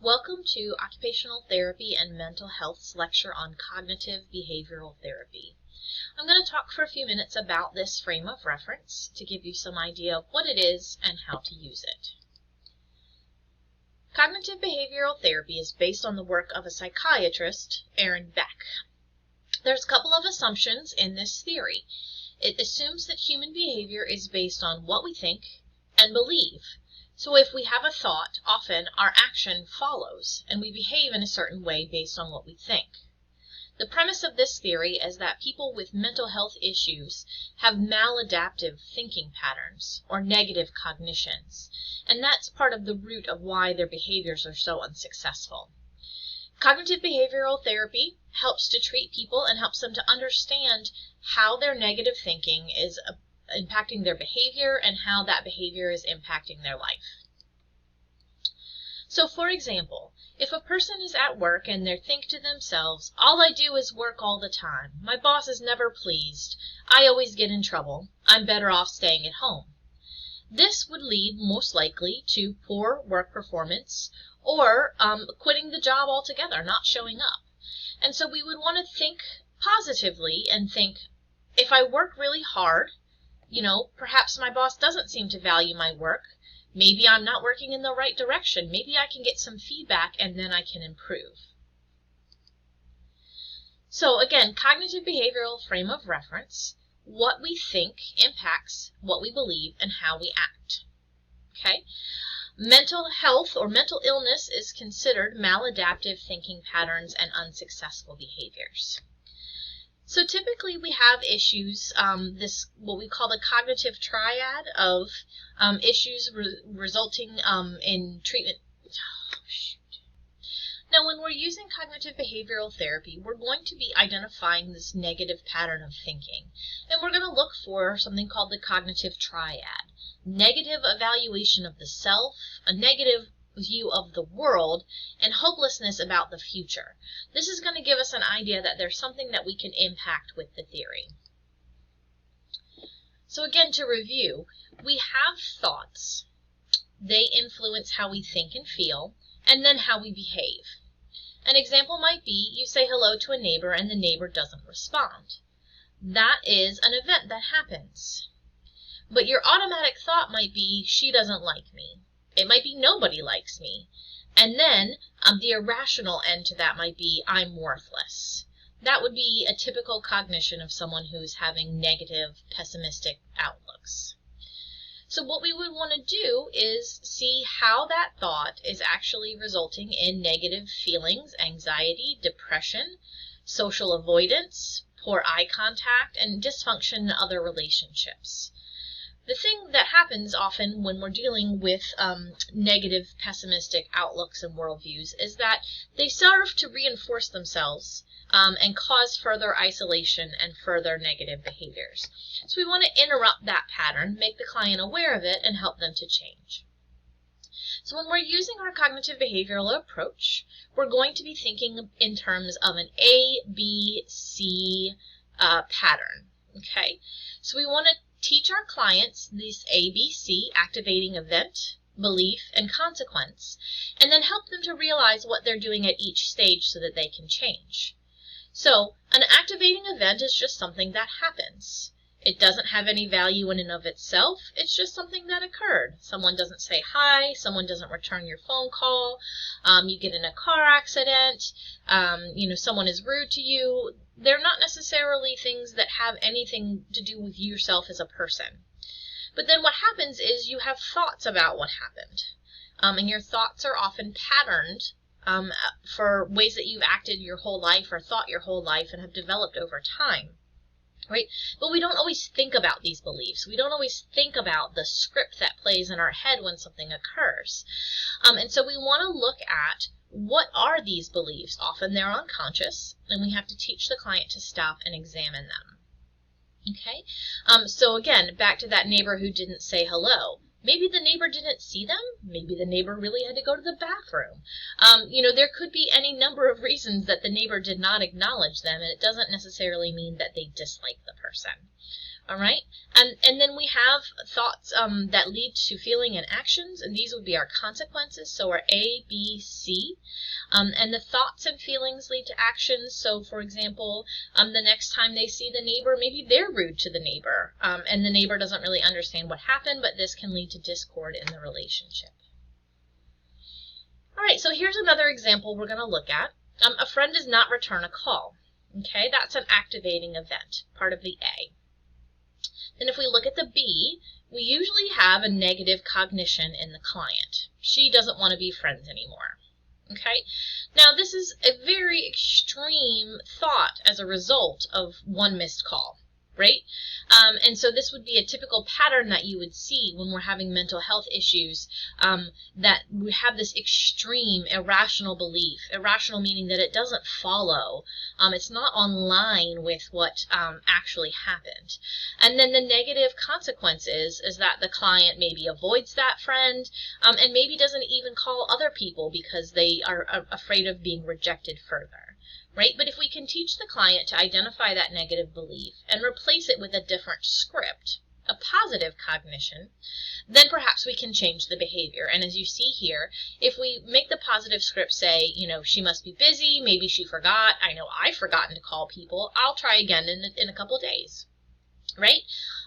Welcome to Occupational Therapy and Mental Health's lecture on cognitive behavioral therapy. I'm going to talk for a few minutes about this frame of reference to give you some idea of what it is and how to use it. Cognitive behavioral therapy is based on the work of a psychiatrist, Aaron Beck. There's a couple of assumptions in this theory. It assumes that human behavior is based on what we think and believe. So if we have a thought, often our action follows, and we behave in a certain way based on what we think. The premise of this theory is that people with mental health issues have maladaptive thinking patterns, or negative cognitions, and that's part of the root of why their behaviors are so unsuccessful. Cognitive behavioral therapy helps to treat people and helps them to understand how their negative thinking is impacting their behavior and how that behavior is impacting their life. So for example, if a person is at work and they think to themselves, all I do is work all the time, my boss is never pleased, I always get in trouble, I'm better off staying at home. This would lead most likely to poor work performance or quitting the job altogether, not showing up. And so we would want to think positively and think, if I work really hard, perhaps my boss doesn't seem to value my work. Maybe I'm not working in the right direction. Maybe I can get some feedback and then I can improve. So again, cognitive behavioral frame of reference. What we think impacts what we believe and how we act. Okay? Mental health or mental illness is considered maladaptive thinking patterns and unsuccessful behaviors. So typically we have issues, what we call the cognitive triad of issues resulting in treatment. Now when we're using cognitive behavioral therapy, we're going to be identifying this negative pattern of thinking. And we're going to look for something called the cognitive triad. Negative evaluation of the self, a negative view of the world, and hopelessness about the future. This is going to give us an idea that there's something that we can impact with the theory. So again, to review, we have thoughts. They influence how we think and feel, and then how we behave. An example might be you say hello to a neighbor and the neighbor doesn't respond. That is an event that happens. But your automatic thought might be, she doesn't like me. It might be nobody likes me. And then the irrational end to that might be I'm worthless. That would be a typical cognition of someone who's having negative, pessimistic outlooks. So what we would want to do is see how that thought is actually resulting in negative feelings, anxiety, depression, social avoidance, poor eye contact, and dysfunction in other relationships. The thing that happens often when we're dealing with negative, pessimistic outlooks and worldviews is that they serve to reinforce themselves and cause further isolation and further negative behaviors. So we want to interrupt that pattern, make the client aware of it, and help them to change. So when we're using our cognitive behavioral approach, we're going to be thinking in terms of an A, B, C pattern. Okay, so we want to teach our clients this ABC, activating event, belief, and consequence, and then help them to realize what they're doing at each stage so that they can change. So, an activating event is just something that happens. It doesn't have any value in and of itself, it's just something that occurred. Someone doesn't say hi, someone doesn't return your phone call, you get in a car accident, someone is rude to you. They're not necessarily things that have anything to do with yourself as a person. But then what happens is you have thoughts about what happened. And your thoughts are often patterned for ways that you've acted your whole life or thought your whole life and have developed over time. Right? But we don't always think about these beliefs. We don't always think about the script that plays in our head when something occurs. And so we want to look at what are these beliefs. Often they're unconscious, and we have to teach the client to stop and examine them. Okay? So again, back to that neighbor who didn't say hello. Maybe the neighbor didn't see them. Maybe the neighbor really had to go to the bathroom. There could be any number of reasons that the neighbor did not acknowledge them, and it doesn't necessarily mean that they dislike the person. All right, and then we have thoughts that lead to feeling and actions, and these would be our consequences, so our A, B, C. And the thoughts and feelings lead to actions. So, for example, the next time they see the neighbor, maybe they're rude to the neighbor, and the neighbor doesn't really understand what happened, but this can lead to discord in the relationship. All right, so here's another example we're going to look at. A friend does not return a call. Okay, that's an activating event, part of the A. Then if we look at the B, we usually have a negative cognition in the client. She doesn't want to be friends anymore. Okay, now this is a very extreme thought as a result of one missed call, right? And so this would be a typical pattern that you would see when we're having mental health issues, that we have this extreme irrational belief, irrational meaning that it doesn't follow, it's not on line with what actually happened. And then the negative consequence is that the client maybe avoids that friend, and maybe doesn't even call other people because they are afraid of being rejected further. Right? But if we can teach the client to identify that negative belief and replace it with a different script, a positive cognition, then perhaps we can change the behavior. And as you see here, if we make the positive script say, you know, she must be busy, maybe she forgot, I know I've forgotten to call people, I'll try again in a couple days. Right?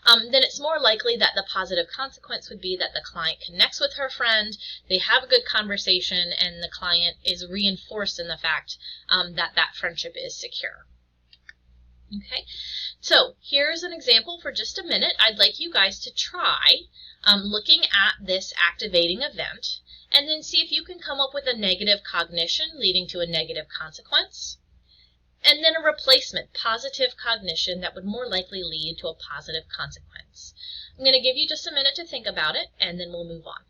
Then it's more likely that the positive consequence would be that the client connects with her friend, they have a good conversation, and the client is reinforced in the fact that that friendship is secure. Okay, so here's an example for just a minute. I'd like you guys to try looking at this activating event and then see if you can come up with a negative cognition leading to a negative consequence. And then a replacement, positive cognition, that would more likely lead to a positive consequence. I'm going to give you just a minute to think about it, and then we'll move on.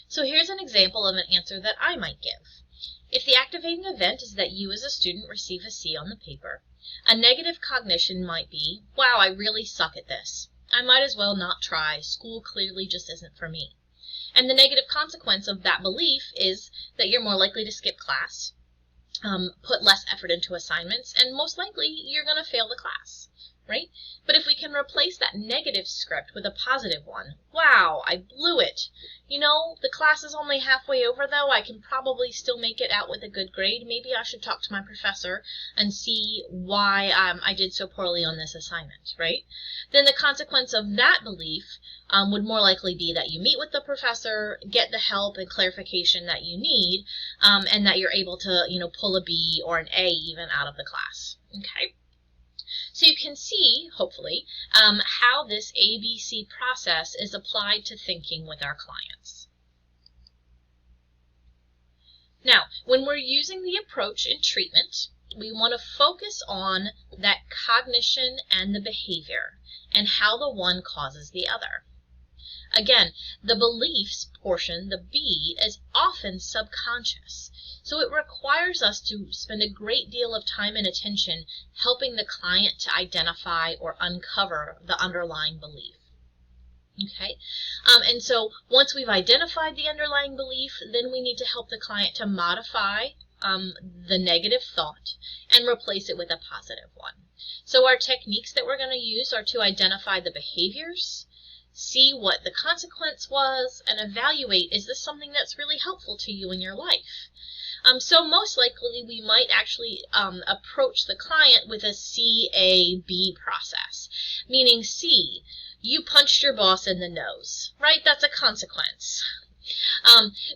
So here's an example of an answer that I might give. If the activating event is that you as a student receive a C on the paper, a negative cognition might be, wow, I really suck at this. I might as well not try. School clearly just isn't for me. And the negative consequence of that belief is that you're more likely to skip class, put less effort into assignments, and most likely you're going to fail the class. Right? But if we can replace that negative script with a positive one, wow, I blew it. You know, the class is only halfway over though, I can probably still make it out with a good grade. Maybe I should talk to my professor and see why I did so poorly on this assignment, right? Then the consequence of that belief would more likely be that you meet with the professor, get the help and clarification that you need, and that you're able to, you know, pull a B or an A even out of the class, okay? So you can see, hopefully, how this ABC process is applied to thinking with our clients. Now, when we're using the approach in treatment, we want to focus on that cognition and the behavior and how the one causes the other. Again, the beliefs portion, the B, is often subconscious. So it requires us to spend a great deal of time and attention helping the client to identify or uncover the underlying belief. Okay, and so once we've identified the underlying belief, then we need to help the client to modify the negative thought and replace it with a positive one. So our techniques that we're going to use are to identify the behaviors, see what the consequence was, and evaluate, is this something that's really helpful to you in your life? So most likely we might actually approach the client with a CAB process, meaning C, you punched your boss in the nose, right? That's a consequence.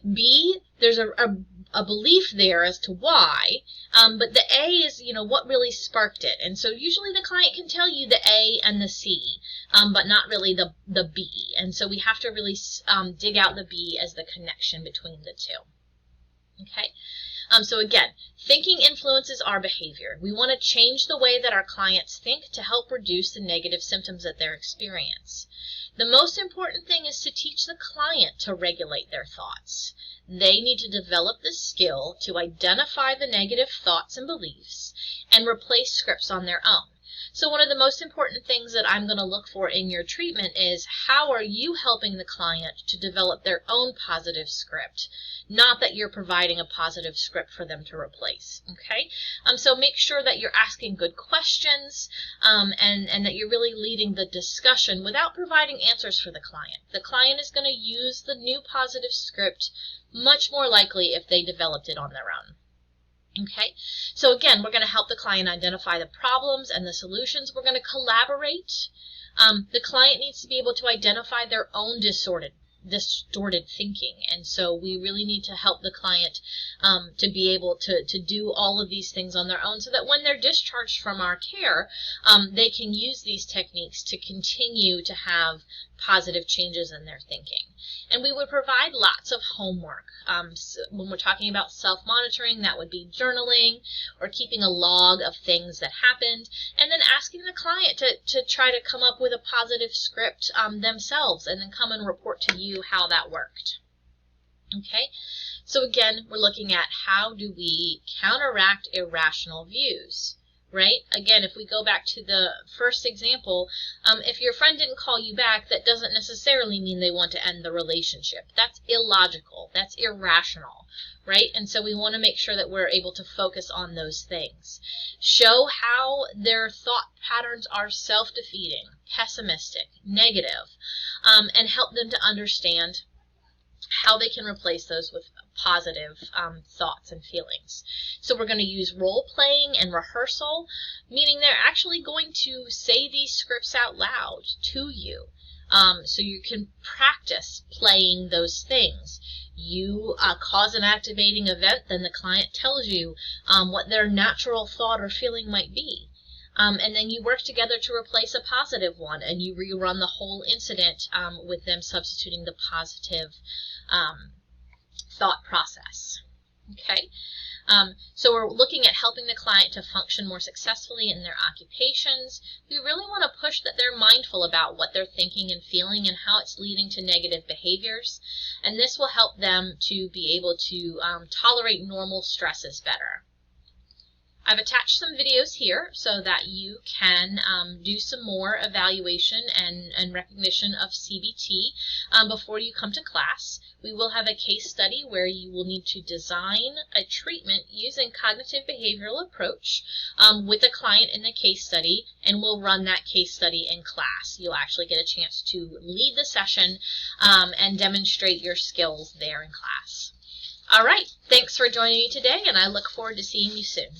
B, there's a belief there as to why, but the A is, you know, what really sparked it. And so usually the client can tell you the A and the C, but not really the B. And so we have to really dig out the B as the connection between the two. Okay. So again, thinking influences our behavior. We want to change the way that our clients think to help reduce the negative symptoms that they experience. The most important thing is to teach the client to regulate their thoughts. They need to develop the skill to identify the negative thoughts and beliefs and replace scripts on their own. So one of the most important things that I'm going to look for in your treatment is how are you helping the client to develop their own positive script, not that you're providing a positive script for them to replace, okay? So make sure that you're asking good questions and that you're really leading the discussion without providing answers for the client. The client is going to use the new positive script much more likely if they developed it on their own. Okay, so again, we're going to help the client identify the problems and the solutions. We're going to collaborate. The client needs to be able to identify their own distorted thinking, and so we really need to help the client to be able to do all of these things on their own so that when they're discharged from our care, they can use these techniques to continue to have positive changes in their thinking. And we would provide lots of homework. So when we're talking about self-monitoring, that would be journaling or keeping a log of things that happened, and then asking the client to try to come up with a positive script themselves and then come and report to you how that worked. Okay, so again, we're looking at how do we counteract irrational views. Right? Again, if we go back to the first example, if your friend didn't call you back, that doesn't necessarily mean they want to end the relationship. That's illogical. That's irrational, right? And so we want to make sure that we're able to focus on those things. Show how their thought patterns are self-defeating, pessimistic, negative, and help them to understand how they can replace those with positive thoughts and feelings. So we're going to use role playing and rehearsal, meaning they're actually going to say these scripts out loud to you. So you can practice playing those things. You cause an activating event, then the client tells you what their natural thought or feeling might be. And then you work together to replace a positive one, and you rerun the whole incident with them substituting the positive thought process. Okay, so we're looking at helping the client to function more successfully in their occupations. We really want to push that they're mindful about what they're thinking and feeling and how it's leading to negative behaviors, and this will help them to be able to tolerate normal stresses better. I've attached some videos here so that you can do some more evaluation and recognition of CBT before you come to class. We will have a case study where you will need to design a treatment using cognitive behavioral approach with a client in the case study, and we'll run that case study in class. You'll actually get a chance to lead the session and demonstrate your skills there in class. All right, thanks for joining me today, and I look forward to seeing you soon.